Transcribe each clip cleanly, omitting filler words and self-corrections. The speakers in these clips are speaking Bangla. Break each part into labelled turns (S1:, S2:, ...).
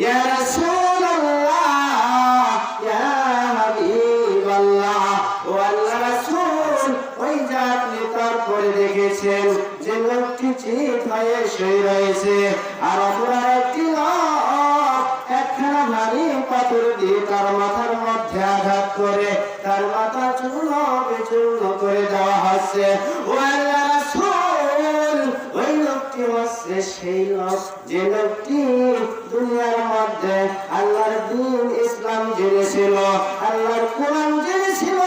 S1: ইয়া রাসূলুল্লাহ ইয়া হাবিবাল্লাহ, ও আল্লাহর রাসূল, ওই যে আপনি তারপরে দেখেছেন যে লোকটি চিত হয়ে শুয়ে রয়েছে, আর অপর একটি লোক একখানা ভারী পাথর দিয়ে তার মাথার মধ্যে আঘাত করে তার মাথা চূর্ণ বিচূর্ণ করে দেওয়া হচ্ছে। ও আল্লাহর রাসূল, ওই লোকটি হচ্ছে সেই লোক যে লোকটি দুনিয়ার মধ্যে আল্লাহর দ্বীন ইসলাম জেনেছিল, আল্লাহর কোরআন জেনেছিল,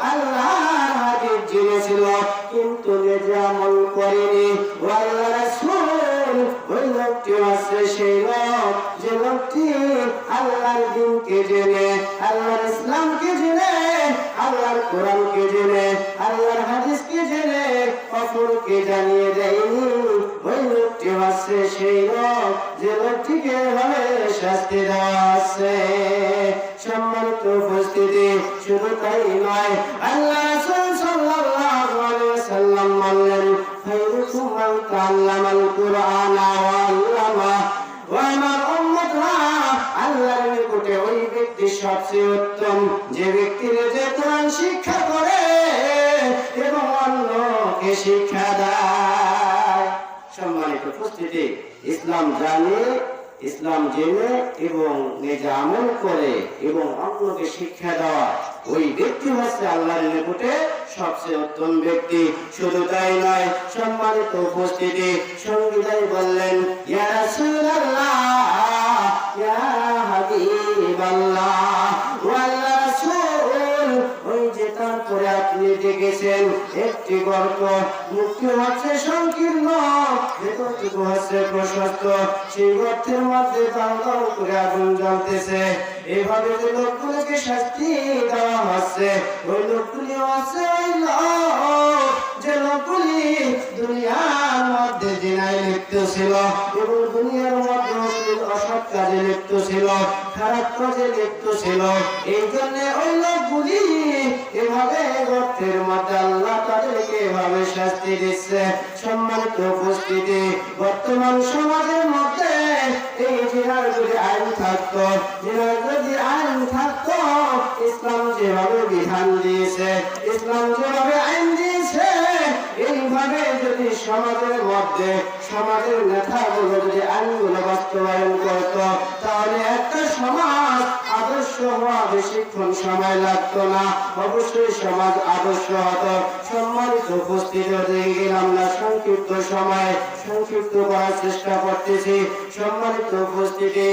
S1: আল্লাহর হাদিস জেনেছিল, কিন্তু নিজে আমল করেনি। ও আল্লাহর রাসূল, ওই লোকটি হচ্ছে সেই লোক যে লোকটি আল্লাহর দ্বীনকে জেনে, আল্লাহর ইসলামকে জেনে, আল্লাহর কোরআনকে জেনে, আল্লাহর হাদিসকে জেনে অপরকে জানিয়ে দেয়নি। ওই লোকটি হচ্ছে সেই লোক যে লোকটিকে ভাবে শাস্তি দেওয়া আছে। সম্মানিত উপস্থিতি, শুধু তাই নয়, আল্লাহ রাসূল সাল্লাল্লাহু আলাইহি ওয়াসাল্লাম বললেন, খায়রুকুম মান তাআল্লামাল কুরআনা ওয়া আল্লামা। ও আমার উম্মতরা, আল্লাহর নিকটে ওই ব্যক্তি সবচেয়ে উত্তম যে ব্যক্তি নিজে কোরআন শিক্ষা করে এবং অন্যকে শিক্ষা দেয়। সম্মানিত উপস্থিতি, ইসলাম জানে, ইসলাম জেনে এবং নিজে আমল করে এবং অন্যকে শিক্ষা দেওয়া, ওই ব্যক্তি হচ্ছে আল্লাহর নিকটে সবচেয়ে উত্তম ব্যক্তি। শুধু তাই নয়, সম্মানিত উপস্থিতি, সঙ্গীতাই বললেন, ইয়া রাসূলুল্লাহ ইয়া হাবিবাল্লাহ, ও আল্লাহর রাসূল, ওই যে তারপরে আপনি দেখেছেন একটি গর্ত, মুখটি হচ্ছে সংকীর্ণ, ভেতরটুকু হচ্ছে প্রশস্ত, সেই গর্তের মধ্যে দাও দাও করে আগুন জ্বলতেছে। এইভাবে যে লোকগুলোকে শাস্তি দেওয়া হচ্ছে, ওই লোকগুলি হচ্ছে ওই লোক যে লোকগুলি দুনিয়ার মধ্যে জিনায় লিপ্ত ছিল এবং দুনিয়ার মধ্যে অসৎ কাজে লিপ্ত ছিল, খারাপ কাজে লিপ্ত ছিল। এই জন্য ওই লোকগুলি এভাবে গর্তের মধ্যে আল্লাহ তাদেরকে এভাবে শাস্তি দিচ্ছে। সম্মানিত উপস্থিতি, বর্তমান সমাজের মধ্যে এই জিনার যদি আইন থাকতো, জিনার যদি আইন থাকতো, ইসলাম যেভাবে বিধান দিয়েছে, ইসলাম যেভাবে আইন দিয়েছে, এইভাবে যদি সমাজের মধ্যে সমাজের নেতাগুলো যদি আইনগুলো বাস্তবায়ন করত, তাহলে একটা সমাজ আদর্শ হওয়া বেশিক্ষণ সময় লাগতো না, অবশ্যই সমাজ আদর্শ হতো। সম্মানিত উপস্থিতি, আমরা সংক্ষিপ্ত সময় সংক্ষিপ্ত করার চেষ্টা করতেছি। সম্মানিত উপস্থিতি,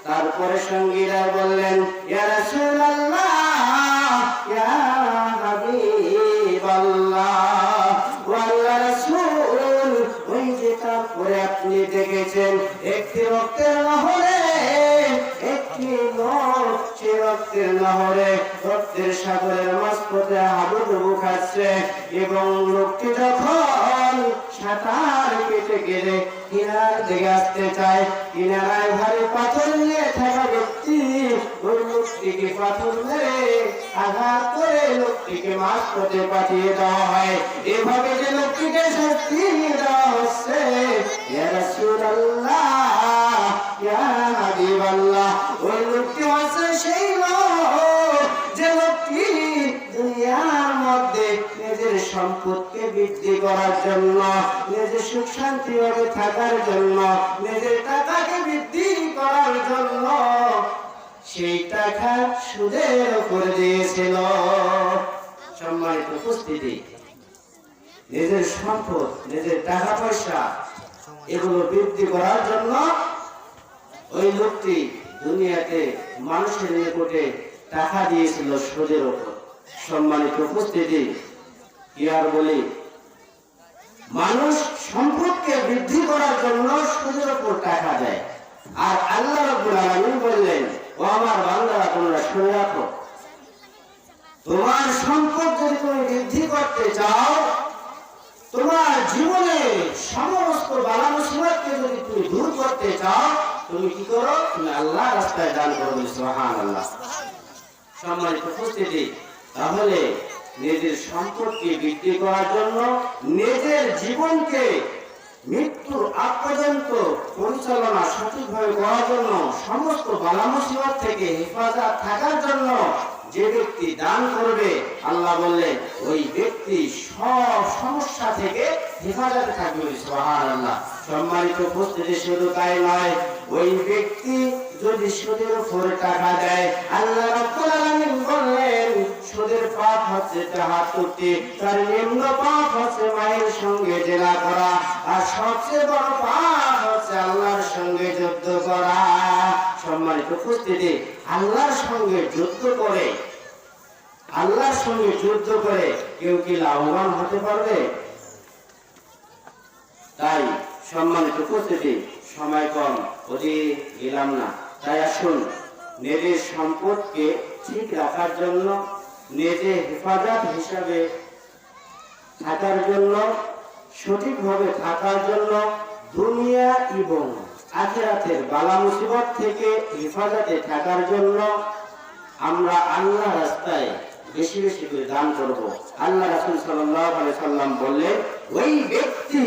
S1: তারপরে সঙ্গীরা বললেন, ইয়া রাসূলুল্লাহ ইয়া হাবিবাল্লাহ, ও আল্লাহর রাসূল, ওই যে তারপরে আপনি দেখেছেন একটি রক্তের নহরে একটি লোক, সে রক্তের নহরে রক্তের সাগরের মাঝপথে হাবুডুবু খাচ্ছে এবং লোকটি যখন সাঁতার কেটে কেটে কিনার দিকে আসতে চায়, কিনারায় ভারী পাথর নিয়ে থাকা ব্যক্তি ওই লোকটিকে পাথর মেরে আঘাত করে লোকটিকে মাঝপথে পাঠিয়ে দেওয়া হয়। এভাবে যে লোকটিকে শাস্তি দেওয়া হচ্ছে, ইয়া রাসূলুল্লাহ ইয়া হাবিবাল্লাহ, ওই লোকটি হচ্ছে সেই লোক যে লোকটি দুনিয়ার মধ্যে নিজের সম্পদকে বৃদ্ধি করার জন্য, নিজের সুখ শান্তি ভাবে থাকার জন্য, নিজের টাকাকে বৃদ্ধি করার জন্য সেই টাকা সুদের উপর দিয়েছিল। সম্মানিত উপস্থিতি, নিজের সম্পদ, নিজের টাকা পয়সা এগুলো বৃদ্ধি করার জন্য ওই লোকটি দুনিয়াতে মানুষের নিকটে টাকা দিয়েছিল সুদের উপর। সম্মানিত উপস্থিতি, কি আর বলি, মানুষ সম্পদকে বৃদ্ধি করার জন্য সুদের উপর টাকা দেয়। আর আল্লাহ রাব্বুল আলামিন বললেন, ও আমার বান্দারা, তোমরা শুনে রাখো, তোমার সম্পদ যদি তুমি বৃদ্ধি করতে চাও, তোমার জীবনে সমস্ত বালা মুসিবতকে যদি তুমি দূর করতে চাও, তুমি কি করো? তুমি আল্লাহর রাস্তায় দান করো। সুবহানাল্লাহ। সম্মানিত উপস্থিতি, তাহলে নিজের সম্পদকে বৃদ্ধি করার জন্য, নিজের জীবনকে মৃত্যুর আগ পর্যন্ত পরিচালনা সঠিকভাবে করার জন্য, সমস্ত বালা মুসিবত থেকে হেফাজত থাকার জন্য যে ব্যক্তি দান করবে, আল্লাহ বললেন ওই ব্যক্তি সব সমস্যা থেকে হেফাজতে থাকবে। সুবহানাল্লাহ। সম্মানিত উপস্থিতি, শুধু তাই নয়, ওই ব্যক্তি যদি সুদের উপরে টাকা দেয়, আল্লাহ রাব্বুল আলামিন বললেন সুদের পাপ হচ্ছে তাহাত্তুতি, তার নিম্ন পাপ হচ্ছে মায়ের সঙ্গে জেনা করা, আর সবচেয়ে বড় পাপ হচ্ছে আল্লাহর সঙ্গে যুদ্ধ করা। সম্মানিত উপস্থিতি, আল্লাহর সঙ্গে যুদ্ধ করে, আল্লাহর সঙ্গে যুদ্ধ করে কেউ কি লাভবান হতে পারবে? তাই সম্মানিত উপস্থিতি, সময় কম, অধিক গেলাম না। তাই আসুন নিজের সম্পদকে ঠিক রাখার জন্য, নিজে হেফাজত হিসাবে থাকার জন্য, সঠিকভাবে থাকার জন্য, দুনিয়া এবং আখিরাতের বালা মুসিবত থেকে হেফাজতে থাকার জন্য আমরা আল্লাহ রাস্তায় বেশি বেশি করে দান করব। আল্লাহ রাসূল সাল্লাল্লাহু আলাইহি সাল্লাম বললেন ওই ব্যক্তি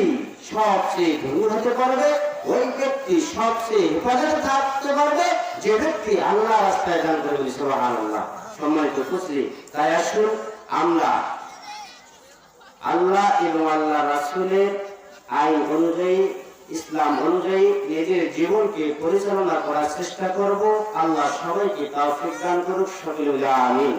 S1: সবচেয়ে ধনী হতে পারবে, ওই ব্যক্তি সবচেয়ে হেফাজতে থাকতে পারবে যে ব্যক্তি আল্লাহ রাস্তায় দান করবে। সুবহানাল্লাহ। সম্মানিত উপস্থিতি, তাই আসুন আমরা আল্লাহ এবং আল্লাহ রাসূলের আইন অনুযায়ী, ইসলাম অনুযায়ী নিজের জীবনকে পরিচালনা করার চেষ্টা করব। আল্লাহ সবাইকে তৌফিক দান করুক। সকলে বলি আমিন।